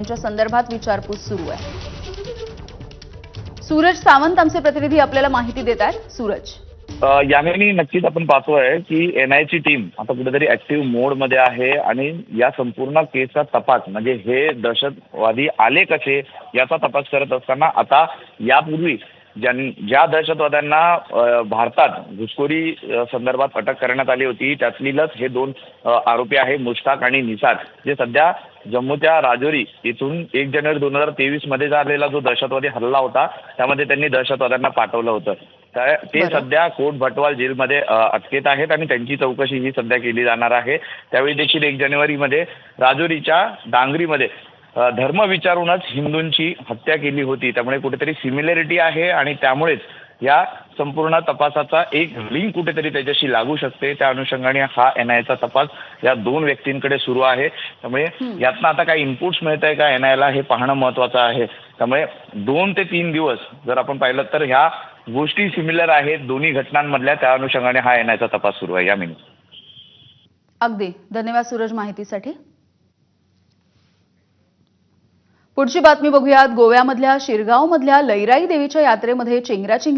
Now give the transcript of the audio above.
यांच्या संदर्भात विचारपूस सुरू आहे। सूरज सावंत आमचे प्रतिनिधी आपल्याला माहिती देत आहेत। सूरज, यावेळी नक्कीच आपण पाहतोय की एनआयची टीम आता कुठेतरी ऍक्टिव्ह मोड मध्ये आहे आणि या संपूर्ण केसचा तपास म्हणजे हे दहशतवादी आले कसे याचा तपास करत असताना आता यापूर्वी ज्या दहशतवाद्यांना भारतात घुसखोरी संदर्भात अटक करण्यात आली होती त्यातलीच हे दोन आरोपी आहे मुश्ताक आणि निसार, जे सध्या जम्मूच्या राजौरी इथून 1 जानेवारी 2023 मध्ये झालेला जो दहशतवादी हल्ला होता त्यामध्ये त्यांनी दहशतवाद्यांना पाठवलं होतं। ते सध्या कोट भटवाल जेलमध्ये अटकेत आहेत आणि त्यांची चौकशी ही सध्या केली जाणार आहे। त्यावेळी देखील 1 जानेवारीमध्ये राजौरीच्या डांगरीमध्ये धर्म विचारूनच हिंदूंची हत्या केली होती, त्यामुळे कुठेतरी सिमिलॅरिटी आहे आणि त्यामुळेच या संपूर्ण तपासाचा एक लिंक कुठेतरी त्याच्याशी लागू शकते। त्या अनुषंगाने हा एनआयचा तपास या दोन व्यक्तींकडे सुरू आहे। त्यामुळे यातनं आता काही इनपुट्स मिळत आहे का एनआयला हे पाहणं महत्त्वाचं आहे। त्यामुळे 2 ते 3 दिवस जर आपण पाहिलं तर ह्या गोष्टी सिमिलर आहेत दोन्ही घटनांमधल्या, त्या अनुषंगाने हा एनआयचा तपास सुरू आहे। यामिनी, अगदी धन्यवाद सूरज माहितीसाठी। पुढची बातमी बघूयात। गोव्यामधल्या शिरगावमधल्या लईराई देवीच्या यात्रेमध्ये चेंगराचेंगरी